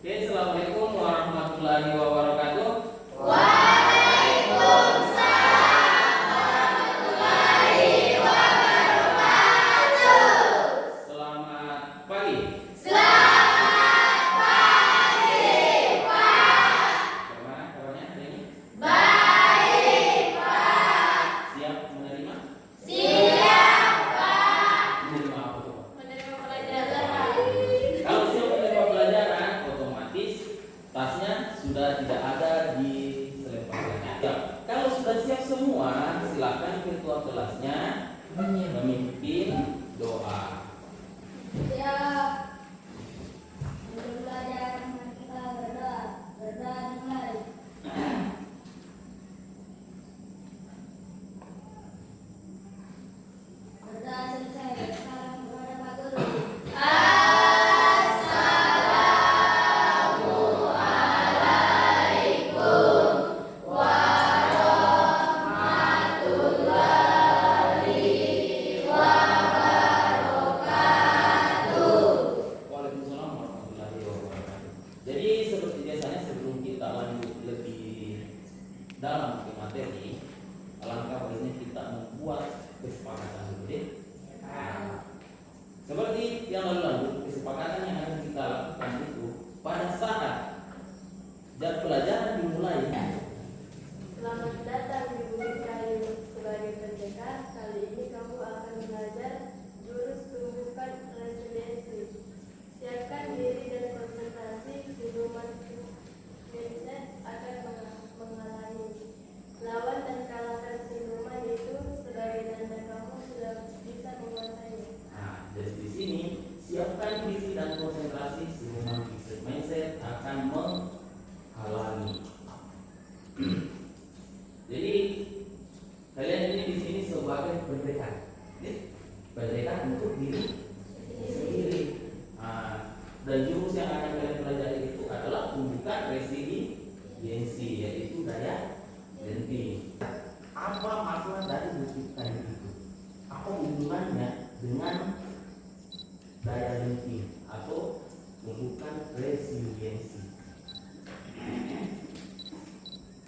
Oke, assalamualaikum warahmatullahi wabarakatuh. Selamat pagi. Bagaimana kabarnya hari ini? Siap menerima? Menerima apa tuh, Pak? Kalau siap menerima pelajaran, otomatis tasnya sudah tidak ada di selembarannya. Ya, kalau sudah siap semua, silakan virtual kelasnya memimpin doa. Waalaikumsalam warahmatullahi wabarakatuh. Jadi seperti biasanya sebelum kita lanjut lebih dalam ke materi, alangkah baiknya kita membuat kesepakatan dulu deh. Seperti yang lalu kesepakatan yang akan kita lakukan itu pada saat jam pelajaran dimulai. Selamat datang di Bukit Kayu. Sebagai pendekar, kali ini kamu akan belajar jurus tumbukan resiliensi. Siapkan diri dan konsentrasi, siluman mindset akan menghalangi. Lawan dan kalahkan siluman itu sebagai tanda kamu sudah bisa menguasainya. Nah, jadi di sini siapkan diri dan konsentrasi, siluman mindset akan menghalangi. Jadi kalian ini di sini sebagai pendekar, pendekar untuk diri sendiri. Dan jurus yang akan kalian pelajari itu adalah tumbukan resiliensi, yaitu daya lenting. Apa makna dari bukit kayu itu? Apa hubungannya dengan daya lenting atau tumbukan resiliensi?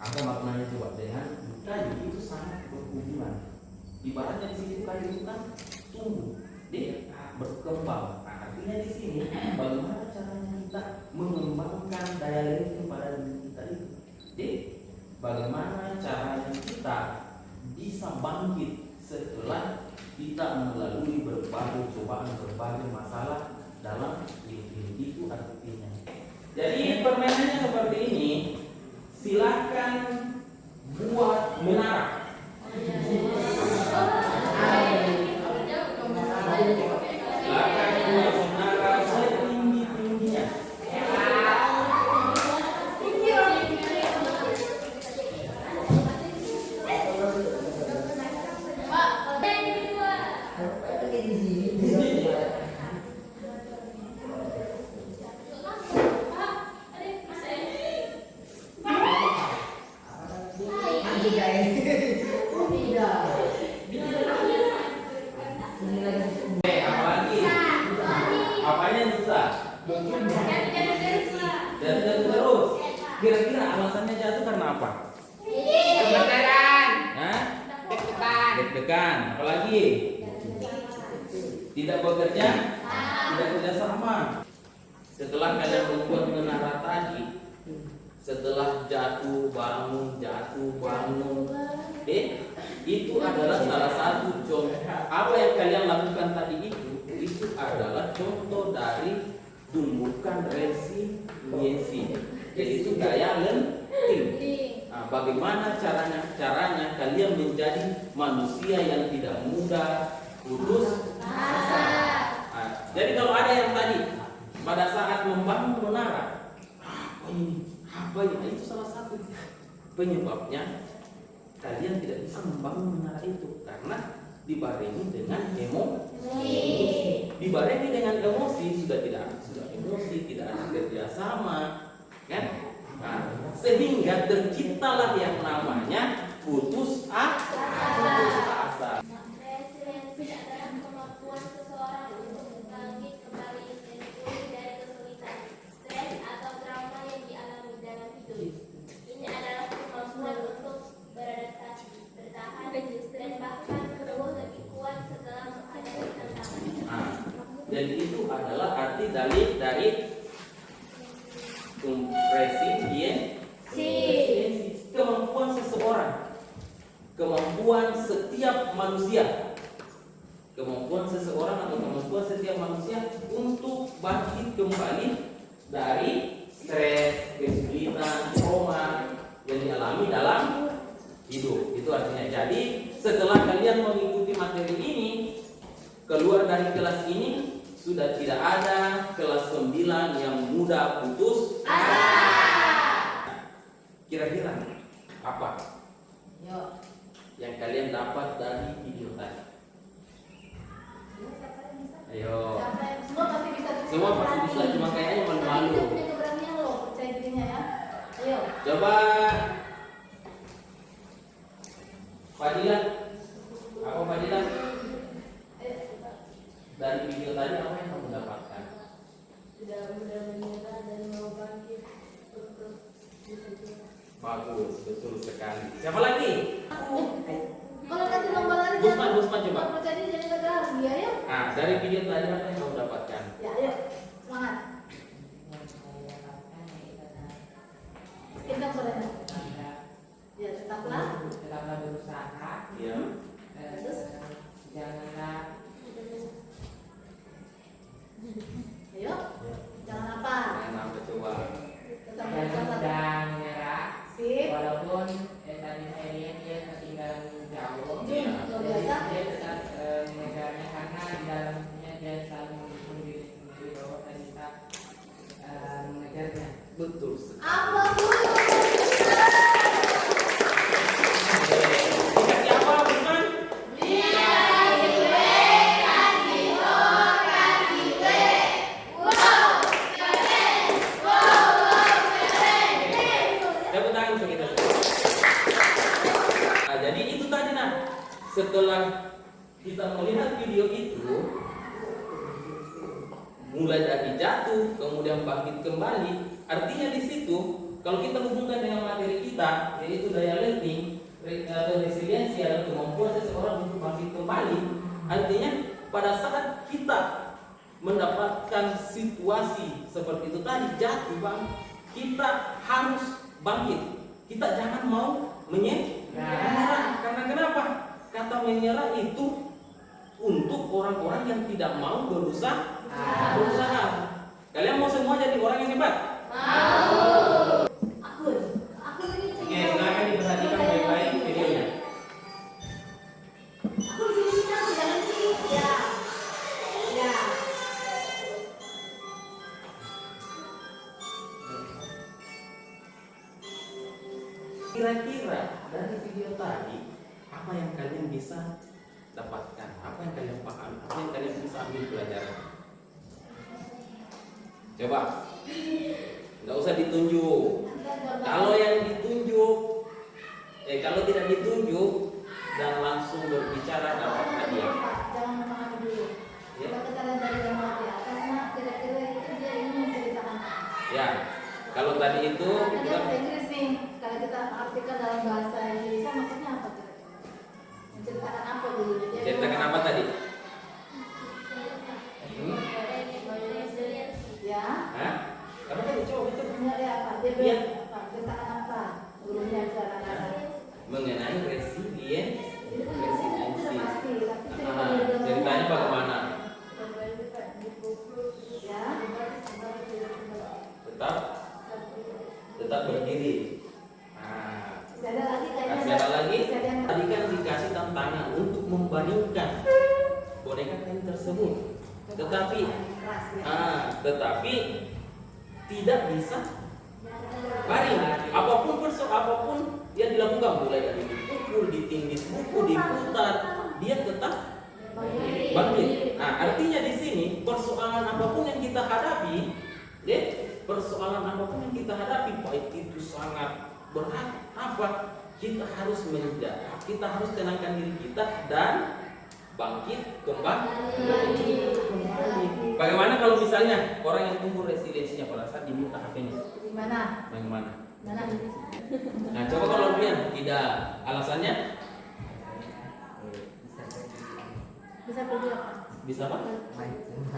Apa maknanya coba? Dengan kayu itu sangat berhubungan. Ibaratnya di sini kayu itu kan tumbuh, dia berkembang. Artinya di sini bagaimana caranya kita mengembangkan daya lenting pada diri kita itu? Jadi bagaimana caranya kita bisa bangkit setelah kita melalui berbagai cobaan, berbagai masalah dalam hidup ini. Itu artinya. Jadi permainannya seperti ini. Silakan buat menara. Silakan buat menara setinggi-tingginya. Apalagi? Apanya yang susah? Mungkin jatuh terus. Kira-kira alasannya jatuh karena apa? Hah? Deg-degan. Apalagi? Tidak bekerja? Tidak kerja sama. Setelah kalian membuat menara tadi, setelah jatuh bangun, itu adalah salah satu contoh. Apa yang kalian lakukan tadi itu adalah contoh dari tumbukan resiliensi. Jadi itu daya lenting. Nah, bagaimana caranya kalian menjadi manusia yang tidak mudah putus asa. Nah, jadi kalau ada yang tadi pada saat membangun menara, apa ini? Itu salah satu penyebabnya kalian tidak bisa membangun menara itu karena dibarengi dengan emosi. Dibarengi dengan emosi sudah emosi, tidak ada kerjasama, kan? Nah, sehingga terciptalah yang namanya putus asa. Resiliensi adalah kemampuan seseorang untuk bangkit kembali dan pulih dari kesulitan, stres atau resiliensi, kemampuan seseorang, kemampuan setiap manusia, kemampuan seseorang atau kemampuan setiap manusia untuk bangkit kembali dari stres, kesulitan, trauma yang dialami dalam hidup. Itu artinya, jadi setelah kalian mengikuti materi ini, keluar dari kelas ini sudah tidak ada kelas 9 yang mudah putus asa. Kira-kira apa yang kalian dapat dari video tadi? Ayo. Semua pasti bisa. Semua pasti bisa, cuma kayaknya malu-malu. Kita punya keberanian loh, percaya dirinya ya. Ayo. Coba Fadilah. Apa Fadilah? Dari video tadi apa yang kamu dapatkan? Tidak mudah menyerah dan mau bangkit untuk bisa. Bagus, betul sekali. Siapa lagi? Kalau nanti lomba lari Busman coba. kalau percaya diri jangan gagal. Ya, ya. Nah, dari video tadi apa yang kamu dapatkan? Ya, ayo. Semangat. Kencang suaranya. Ya, tetaplah. Tetaplah berusaha. Ya. Terus Janganlah ayo. Jangan apa? Nah, coba. Tetap jangan berusaha. mudah menyerah. Sip. Walaupun tadi saya lihat dia ketinggalan jauh. Jun, luar biasa. Dia tetap mengejarnya karena di dalamnya dia selalu mendukung diri sendiri bahwa saya bisa mengejarnya. Betul sekali. Apa tuh? Dikasih apa, Busman? Tepuk tangan untuk kita. Nah, jadi itu tadi nah. Setelah kita melihat video itu, mulai dari jatuh, kemudian bangkit kembali. Artinya di situ, kalau kita hubungkan dengan materi kita, yaitu daya lenting atau resiliensi adalah kemampuan seseorang untuk bangkit kembali. Artinya pada saat kita mendapatkan situasi seperti itu tadi, jatuh bang, kita harus bangkit. Kita jangan mau menyerah. Karena kenapa? Kata menyerah itu untuk orang-orang yang tidak mau berusaha. Kalian mau semua jadi orang yang hebat? Aku ini. Oke, silakan diperhatikan baik-baik videonya. Aku di sini aku jangan di sini. Ya. Ya. Kira-kira dari video tadi, apa yang kalian bisa dapatkan? Apa yang kalian pahami? Apa yang kalian bisa ambil pelajaran? Coba, nggak usah ditunjuk. Kalau yang ditunjuk, kalau tidak ditunjuk dan langsung berbicara dapat hadiah. Jangan memahami dulu. Ya. Kalau kita lihat dari yang di atas, nah kira-kira itu dia ingin menceritakan. Ya, kalau tadi itu Ada kita bahasa Inggris nih. Kalau kita artikan dalam bahasa Indonesia maksudnya apa kira-kira? Menceritakan apa dulu? Dia ceritakan apa tadi? Ya. Hah? Apa tadi? Coba itu Punya dia apa? Dia Iya. apa? Ceritakan apa? Dulunya cara-cara. mengenai resiliensi. Itu sudah pasti. Tapi Ceritanya bagaimana? Ya. Tetap berdiri. Nah, Masih ada lagi kayaknya. kasih apa lagi? Masih ada yang- Tadi kan dikasih tantangan untuk membandingkan boneka kain tersebut. Tetapi, Keras, ya. tetapi tidak bisa baring. Apapun yang dilakukan, mulai dari dipukul, ditindih buku, diputar, dia tetap bangkit. Nah, artinya di sini persoalan apapun yang kita hadapi, persoalan apapun yang kita hadapi, baik itu sangat berat apa, kita harus menjaga, kita harus tenangkan diri kita dan bangkit kembali. Bagaimana kalau misalnya orang yang tumbuh resiliensinya pada saat diminta HP-nya? Gimana? Bagaimana? Mana? Nah, coba kalau Rian tidak, alasannya Bisa pergi apa? bisa apa?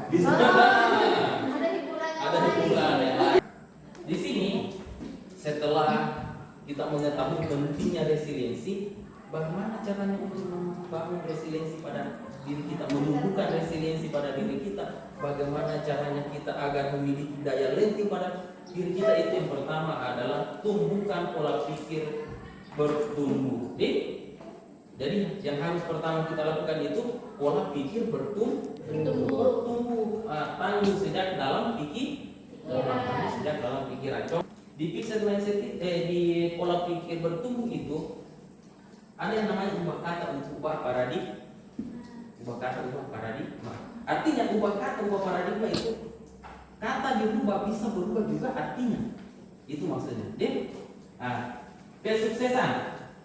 Bisa. Ada hiburannya. Ada hiburan yang lain. Di sini kita mengetahui pentingnya resiliensi, bagaimana caranya untuk membangun resiliensi pada diri kita, menumbuhkan resiliensi pada diri kita, bagaimana caranya kita agar memiliki daya lenting pada diri kita. Itu yang pertama adalah tumbuhkan pola pikir bertumbuh. Jadi yang harus pertama kita lakukan itu pola pikir bertumbuh. Tangguh sejak dalam pikiran. Di fixed mindset, di pola pikir bertumbuh itu ada yang namanya ubah kata, ubah paradigma. Artinya ubah kata, ubah paradigma itu kata dirubah bisa berubah juga artinya. Itu maksudnya. Kesuksesan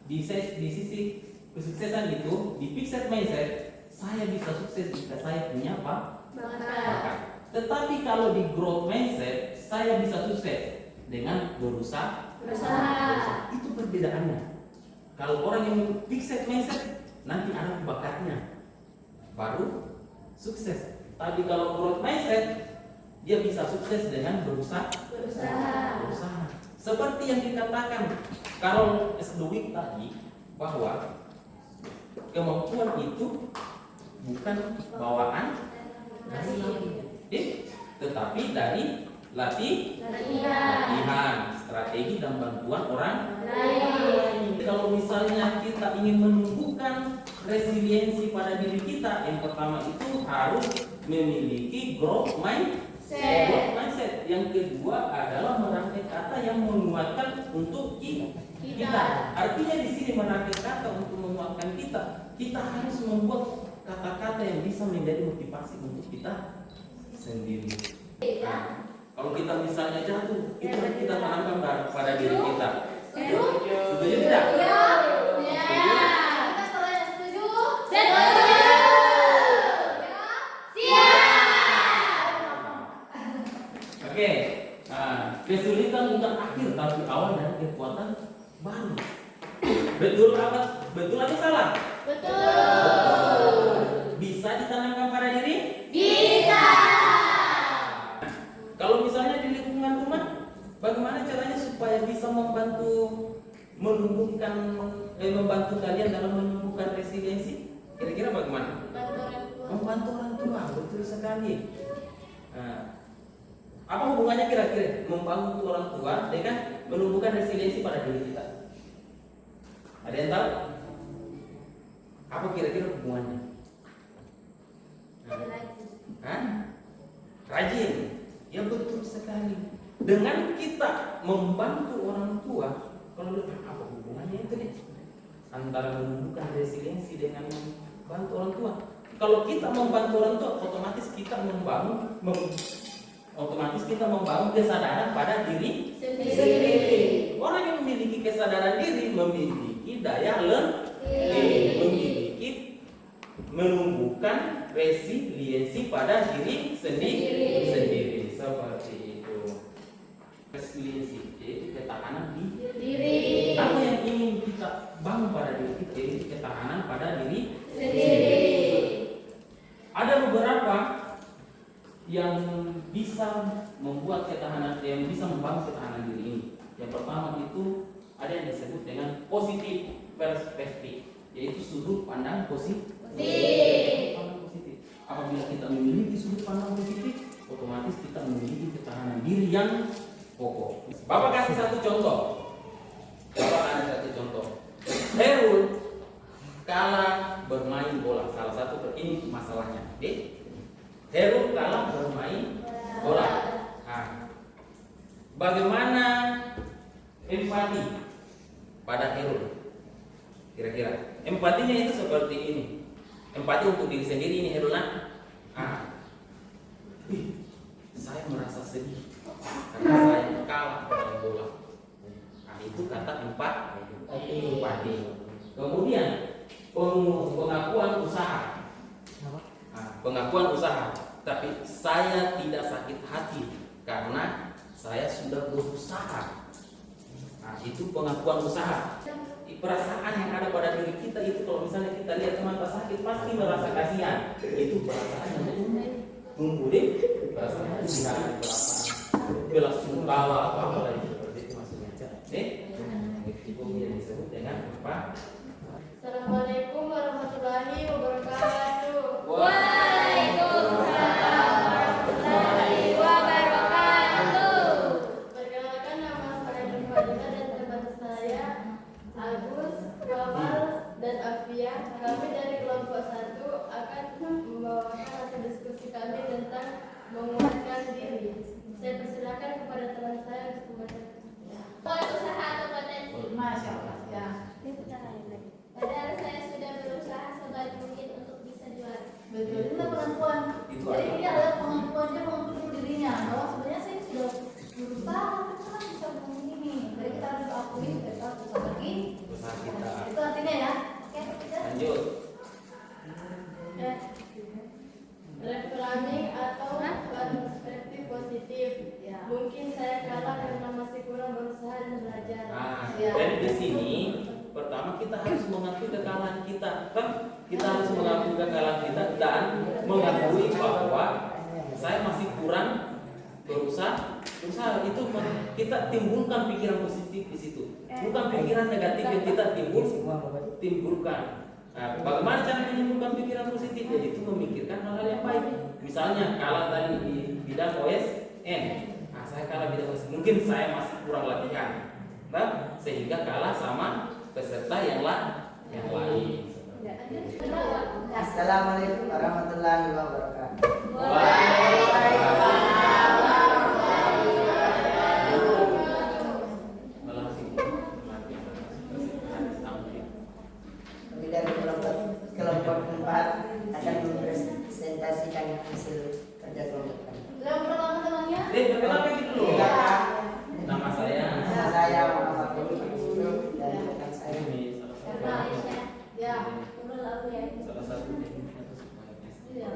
di sisi kesuksesan itu di fixed mindset, saya bisa sukses jika saya punya bakat. Tetapi kalau di growth mindset, saya bisa sukses dengan berusaha. Itu perbedaannya. Kalau orang yang fixed mindset nanti ada bakatnya baru sukses. Tapi kalau growth mindset dia bisa sukses dengan berusaha. Seperti yang dikatakan Carol S. Dweck tadi, bahwa kemampuan itu bukan bawaan dari lahir, tetapi dari latihan, strategi dan bantuan orang lain. Kalau misalnya kita ingin menumbuhkan resiliensi pada diri kita, yang pertama itu harus memiliki growth mindset. Yang kedua adalah merangkai kata yang menguatkan untuk kita. Artinya di sini merangkai kata untuk menguatkan kita. Kita harus membuat kata-kata yang bisa menjadi motivasi untuk kita sendiri. Kalau kita misalnya jatuh, itu yang kita tanamkan pada diri kita. Setuju tidak? Oke. Kesulitan bukan akhir, tapi awal dari kekuatan baru. Betul atau salah? Betul. Bisa ditanamkan pada diri? Bisa. Kalau misalnya di lingkungan rumah, bagaimana caranya supaya bisa membantu kalian dalam menumbuhkan resiliensi? Kira-kira bagaimana? Membantu orang tua, betul sekali. Apa hubungannya kira-kira membantu orang tua dengan menumbuhkan resiliensi pada diri kita? Ada yang tahu? Apa kira-kira hubungannya? Rajin. Ya betul sekali. Dengan kita membantu orang tua, kalau lebih apa hubungannya itu nih? Antara menumbuhkan resiliensi dengan membantu orang tua. Kalau kita membantu orang tua, otomatis kita membangun kesadaran pada diri sendiri. Orang yang memiliki kesadaran diri memiliki daya lenting, memiliki menumbuhkan resiliensi pada diri sendiri. Seperti itu. Resiliensi yaitu ketahanan diri. Apa yang ingin kita bangun pada diri kita yaitu ketahanan pada diri sendiri. Ada beberapa yang bisa membuat ketahanan, yang bisa membangun ketahanan diri ini. Yang pertama itu ada yang disebut dengan positif perspektif, yaitu sudut pandang positif. Apabila kita memiliki sudut pandang positif, otomatis kita memiliki ketahanan diri yang kokoh. Bapak kasih satu contoh. Herul kalah bermain bola. Salah satu ini masalahnya. Herul kalah bermain bola. Bagaimana empati pada Herul? Kira-kira empatinya itu seperti ini. Empati untuk diri sendiri ini Herul. Saya merasa sedih karena saya kalah bermain bola. Itu kata empati. Kemudian pengakuan usaha. Tapi saya tidak sakit hati karena saya sudah berusaha. Itu pengakuan usaha. Perasaan yang ada pada diri kita itu, kalau misalnya kita lihat teman sakit pasti merasa kasihan. Itu perasaan yang tumbuh deh. Perasaan itu tidak perasaan belas sungkawa apa lagi seperti itu maksudnya. Pak. Assalamualaikum warahmatullahi wabarakatuh. Waalaikumsalam warahmatullahi wabarakatuh. Perkenalkan, nama saya Nurfadila dan teman saya Agus, Kamal, dan Afia. Kami dari kelompok 1 akan membawakan hasil diskusi kami tentang menguatkan diri. Saya persilakan kepada teman saya untuk membacakan. Buat usaha atau potensi. Masya Allah. Ya. Padahal saya sudah berusaha sebaik mungkin untuk bisa juara. Betul. Itu pengakuan. Itu Jadi apa? ini adalah pengakuannya mengaku dirinya bahwa sebenarnya saya sudah berusaha kan bisa begini. Jadi kita harus akui kita usaha lagi. Usaha kita. Itu artinya ya. Oke, kita Lanjut. Reframing atau perspektif positif. Ya. Mungkin saya kalah karena masih kurang berusaha dan belajar. Nah, Ya. dari di sini pertama kita harus mengakui kekalahan kita, kan? Kita harus mengakui kekalahan kita dan mengakui bahwa saya masih kurang berusaha. Usaha itu kita timbulkan pikiran positif di situ, bukan pikiran negatif yang kita timbulkan. Nah, bagaimana cara menimbulkan pikiran positif? Yaitu memikirkan hal-hal yang baik. Misalnya kalah tadi di bidang OSN. Nah, saya kalah bidang OSN. Mungkin saya masih kurang latihan, nah, sehingga kalah sama peserta yang lain. Assalamualaikum warahmatullahi wabarakatuh. Kami dari kelompok 4 akan mempresentasikan hasil kerja kelompok kami. Yang pertama temannya. Perkenalkan dulu. Silakan. Nama saya. Nama saya Muhammad Yusuf dan rekan saya. Ini Karena Aisyah. Ya. Nurul Aulia. salah satu Iya.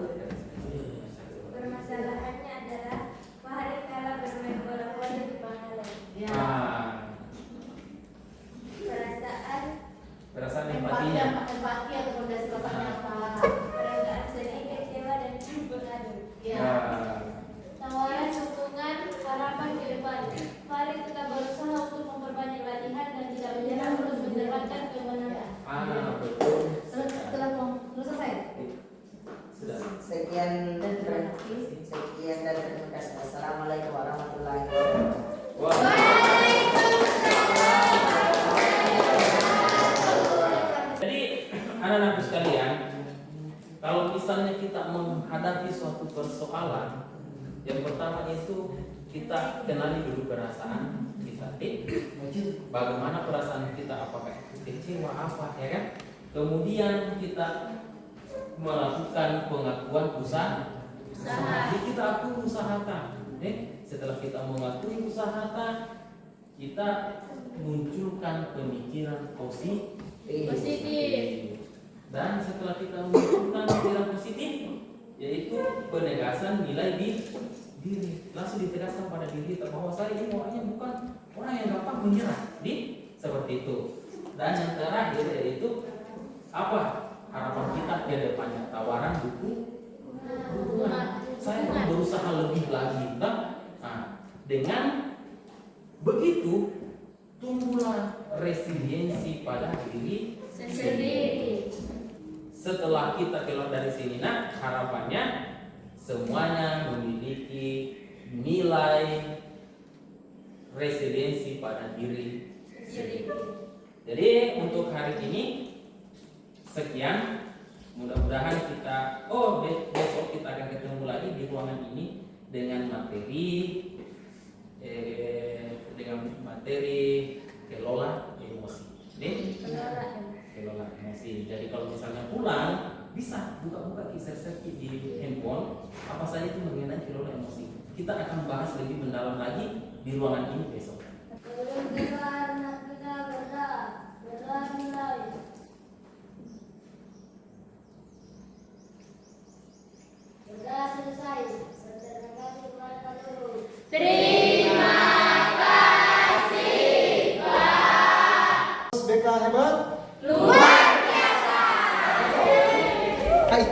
Permasalahannya adalah Fahri kalah bermain bola voli di Pangalengan. Ya. Perasaan Empati, empatinya. empati atau fondasi perasaan apa? Perasaan sedih, kecewa, dan beradu. Ya. Tawaran dukungan harapan ke depan. Fahri tetap berusaha untuk memperbanyak latihan dan tidak menyerah untuk mendapatkan kemenangan. Betul. Setelah selesai. Sudah. Sekian dan terima kasih. Assalamualaikum warahmatullahi wabarakatuh. Jadi anak-anak sekalian, kalau misalnya kita menghadapi suatu persoalan, yang pertama itu kita kenali dulu perasaan kita. Bagaimana perasaan kita? Apakah kecewa apa, ya kan? Kemudian kita melakukan pengakuan usaha. Jadi kita akui usahakan. Setelah kita mengakui usahakan, kita munculkan pemikiran positif. Dan setelah kita munculkan pemikiran positif, yaitu penegasan nilai diri, langsung ditegaskan pada diri kita bahwa saya ini orangnya bukan orang yang gampang menyerah, seperti itu. Dan yang terakhir yaitu apa harapan kita ke depannya, tawaran dukungan. Saya akan berusaha lebih lagi, nah, dengan begitu tumbuhlah resiliensi pada diri sendiri. Setelah kita keluar dari sini, nah, harapannya semuanya memiliki nilai resiliensi pada diri sendiri. Jadi untuk hari ini sekian. Mudah-mudahan kita besok kita akan ketemu lagi di ruangan ini dengan materi kelola emosi. Kelola emosi. Jadi kalau misalnya pulang bisa buka-buka kisah di handphone apa saja itu mengenai kelola emosi. Kita akan bahas lebih mendalam lagi di ruangan ini besok. Selesai. Terima kasih kepada Pak Nurul. Terima kasih, Pak. BK hebat. Luar biasa. Hai.